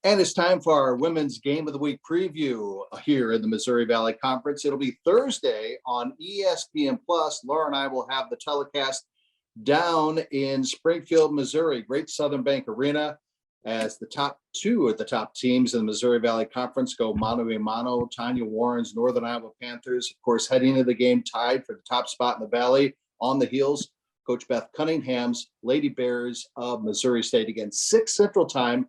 And it's time for our Women's Game of the Week preview here in the Missouri Valley Conference. It'll be Thursday on ESPN Plus. Laura and I will have the telecast down in Springfield, Missouri, Great Southern Bank Arena, as the top two of the top teams in the Missouri Valley Conference go mano a mano. Tanya Warren's Northern Iowa Panthers, of course, heading into the game tied for the top spot in the Valley. On the heels, Coach Beth Cunningham's Lady Bears of Missouri State against 6 Central Time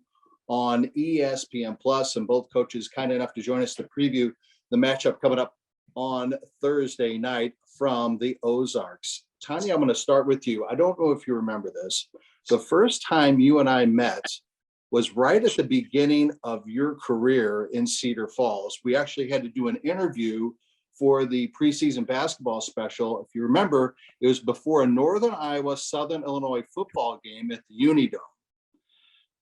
on ESPN Plus, and both coaches kind enough to join us to preview the matchup coming up on Thursday night from the Ozarks. Tanya, I'm going to start with you. I don't know if you remember this. The first time you and I met was right at the beginning of your career in Cedar Falls. We actually had to do an interview for the preseason basketball special. If you remember, it was before a Northern Iowa, Southern Illinois football game at the UNI Dome.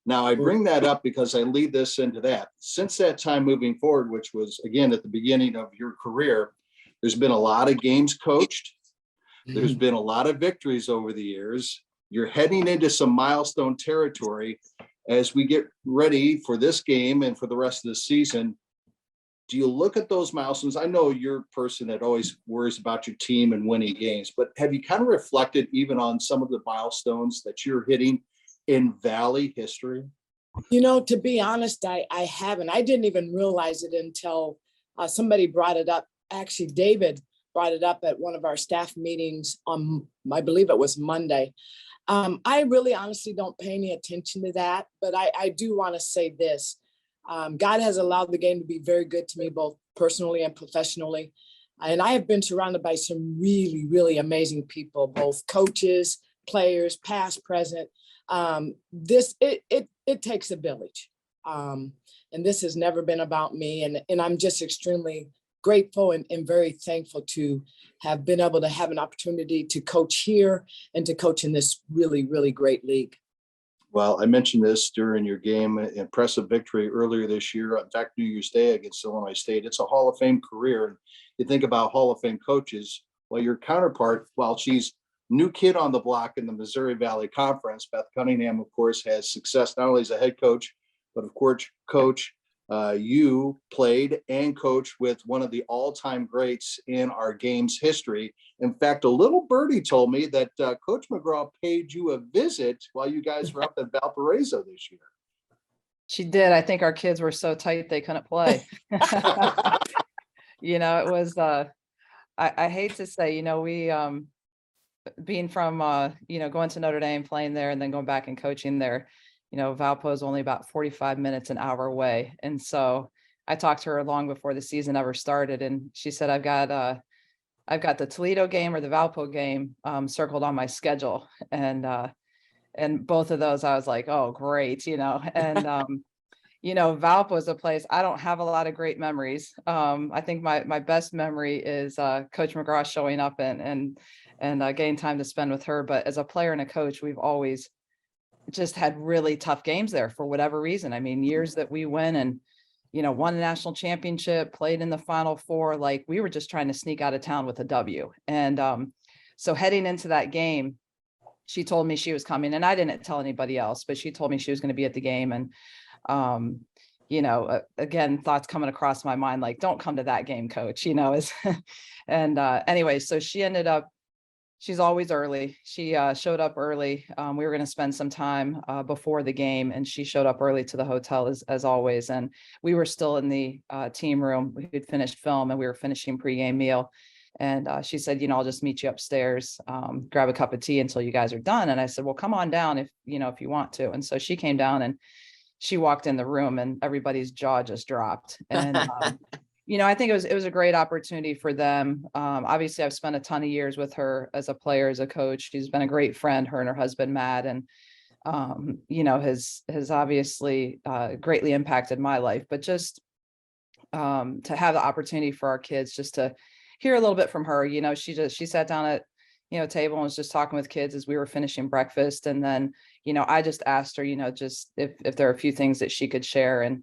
Now, I bring that up because I lead this into that. Since that time moving forward, which was, again, at the beginning of your career, there's been a lot of games coached. There's been a lot of victories over the years. You're heading into some milestone territory as we get ready for this game and for the rest of the season. Do you look at those milestones? I know you're a person that always worries about your team and winning games, but have you kind of reflected even on some of the milestones that you're hitting in Valley history? You know, to be honest, I haven't. I didn't even realize it until somebody brought it up. Actually, David brought it up at one of our staff meetings on, I believe it was Monday. I really honestly don't pay any attention to that, but I do want to say this. God has allowed the game to be very good to me, both personally and professionally. And I have been surrounded by some really, really amazing people, both coaches, players, past, present. It takes a village. And this has never been about me. And I'm just extremely grateful and very thankful to have been able to have an opportunity to coach here and to coach in this really, really great league. Well, I mentioned this during your game, impressive victory earlier this year. In fact, New Year's Day against Illinois State. It's a Hall of Fame career. And you think about Hall of Fame coaches, well, your counterpart, while she's new kid on the block in the Missouri Valley Conference, Beth Cunningham, of course, has success not only as a head coach, but of course, coach, you played and coached with one of the all-time greats in our game's history. In fact, a little birdie told me that Coach McGraw paid you a visit while you guys were up in Valparaiso this year. She did. I think our kids were so tight they couldn't play. You know, it was, I hate to say, you know, we, being from, you know, going to Notre Dame, playing there, and then going back and coaching there, you know, Valpo is only about 45 minutes, an hour away. And so I talked to her long before the season ever started. And she said, I've got the Toledo game or the Valpo game circled on my schedule. And both of those, I was like, oh, great, you know, and, you know, Valpo is a place I don't have a lot of great memories. I think my best memory is Coach McGraw showing up and getting time to spend with her. But as a player and a coach, we've always just had really tough games there for whatever reason. I mean, years that we went and, you know, won a national championship, played in the Final Four, like we were just trying to sneak out of town with a W. And so heading into that game, she told me she was coming, and I didn't tell anybody else, but she told me she was going to be at the game. And, you know, again, thoughts coming across my mind, like, don't come to that game, coach, you know, and anyway, so she ended up, she's always early. She showed up early. We were going to spend some time before the game, and she showed up early to the hotel as always. And we were still in the team room. We had finished film and we were finishing pregame meal. And she said, you know, I'll just meet you upstairs, grab a cup of tea until you guys are done. And I said, well, come on down if you want to. And so she came down and she walked in the room and everybody's jaw just dropped. And you know, I think it was a great opportunity for them. Obviously, I've spent a ton of years with her as a player, as a coach. She's been a great friend, her and her husband, Matt, and, you know, has obviously greatly impacted my life. But just to have the opportunity for our kids just to hear a little bit from her, you know, she sat down at, you know, table and was just talking with kids as we were finishing breakfast. And then, you know, I just asked her, you know, just if there are a few things that she could share. And,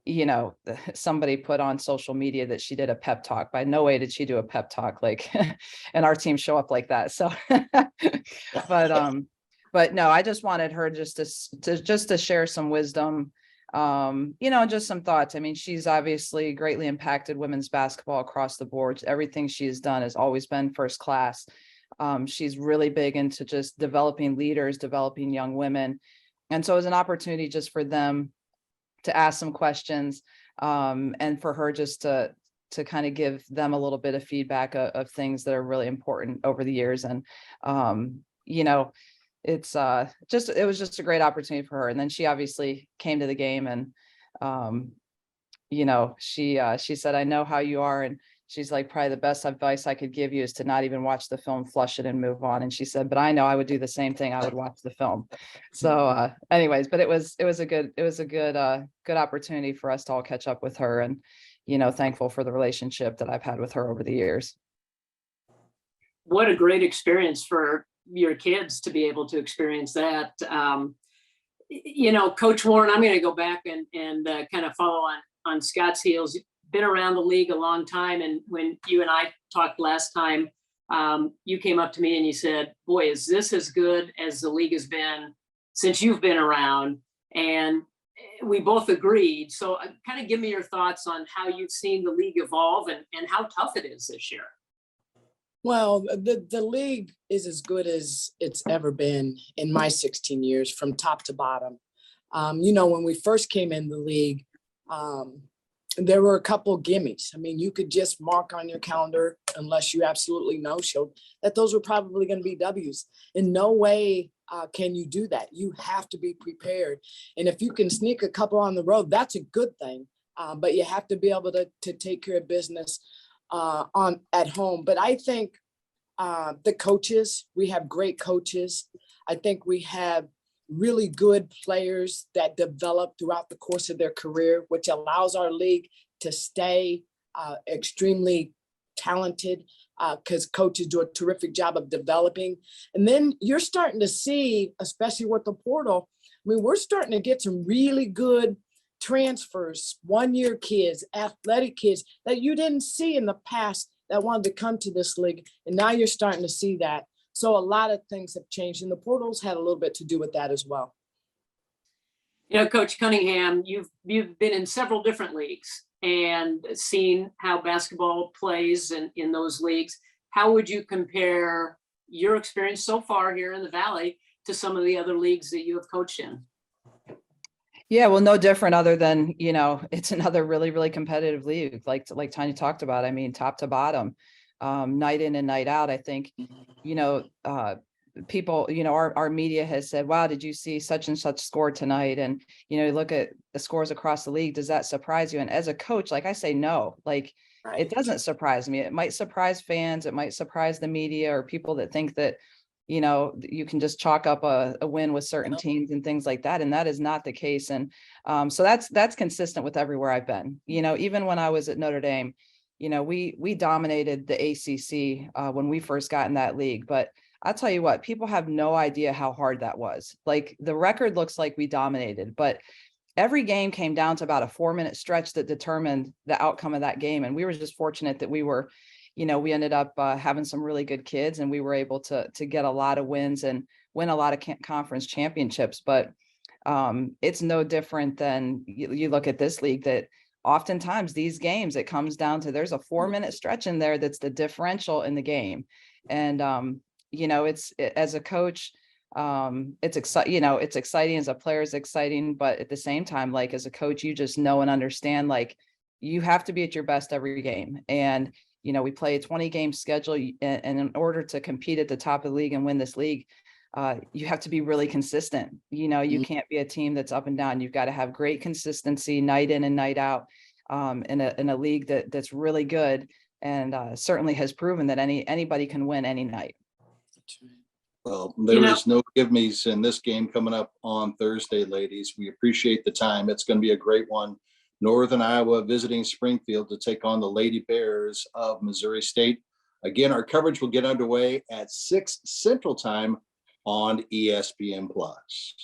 you know, somebody put on social media that she did a pep talk. By no way did she do a pep talk, like, and our team show up like that. So, but no, I just wanted her just to share some wisdom, Just some thoughts. I mean, she's obviously greatly impacted women's basketball across the board. Everything she's done has always been first class. She's really big into just developing leaders, developing young women. And so it was an opportunity just for them to ask some questions, and for her just to kind of give them a little bit of feedback of things that are really important over the years. And, it's it was just a great opportunity for her. And then she obviously came to the game, and, she said, "I know how you are." And she's like, "Probably the best advice I could give you is to not even watch the film, flush it and move on." And she said, "But I know I would do the same thing. I would watch the film." So anyways, but it was a good opportunity for us to all catch up with her, and, thankful for the relationship that I've had with her over the years. What a great experience for your kids to be able to experience that. Coach Warren, I'm going to go back and kind of follow on Scott's heels. Been around the league a long time, and when you and I talked last time, you came up to me and you said, "Boy, is this as good as the league has been since you've been around?" And we both agreed. So kind of give me your thoughts on how you've seen the league evolve and how tough it is this year. Well, the league is as good as it's ever been in my 16 years from top to bottom. When we first came in the league, there were a couple gimmies. I mean, you could just mark on your calendar, unless you absolutely no-showed, that those were probably going to be W's. In no way can you do that. You have to be prepared. And if you can sneak a couple on the road, that's a good thing. But you have to be able to take care of business at home. But I think the coaches, we have great coaches. I think we have really good players that develop throughout the course of their career, which allows our league to stay extremely talented, because coaches do a terrific job of developing. And then you're starting to see, especially with the portal, I mean, we're starting to get some really good transfers, one-year kids, athletic kids that you didn't see in the past that wanted to come to this league. And now you're starting to see that. So a lot of things have changed, and the portals had a little bit to do with that as well. Coach Cunningham, you've been in several different leagues and seen how basketball plays in those leagues. How would you compare your experience so far here in the Valley to some of the other leagues that you have coached in? Yeah, well, no different other than, it's another really, really competitive league, like Tanya talked about. I mean, top to bottom, night in and night out. I think, people, our media has said, "Wow, did you see such and such score tonight?" And, look at the scores across the league. Does that surprise you? And as a coach, like I say, no, right. It doesn't surprise me. It might surprise fans. It might surprise the media or people that think that, you can just chalk up a win with certain teams and things like that. And that is not the case. And so that's consistent with everywhere I've been. Even when I was at Notre Dame, we dominated the ACC when we first got in that league. But I'll tell you what, people have no idea how hard that was. Like, the record looks like we dominated, but every game came down to about a 4-minute stretch that determined the outcome of that game. And we were just fortunate that we ended up having some really good kids, and we were able to get a lot of wins and win a lot of conference championships. But it's no different than you look at this league, that oftentimes these games, it comes down to, there's a 4-minute stretch in there that's the differential in the game. And, as a coach, it's exciting. As a player, it's exciting. But at the same time, like, as a coach, you just know and understand, like, you have to be at your best every game. And we play a 20-game schedule, and in order to compete at the top of the league and win this league, you have to be really consistent. You can't be a team that's up and down. You've got to have great consistency night in and night out, in a league that's really good, and certainly has proven that anybody can win any night. Well, there is no give me's in this game coming up on Thursday, ladies. We appreciate the time. It's going to be a great one. Northern Iowa visiting Springfield to take on the Lady Bears of Missouri State. Again, our coverage will get underway at 6 Central Time on ESPN Plus.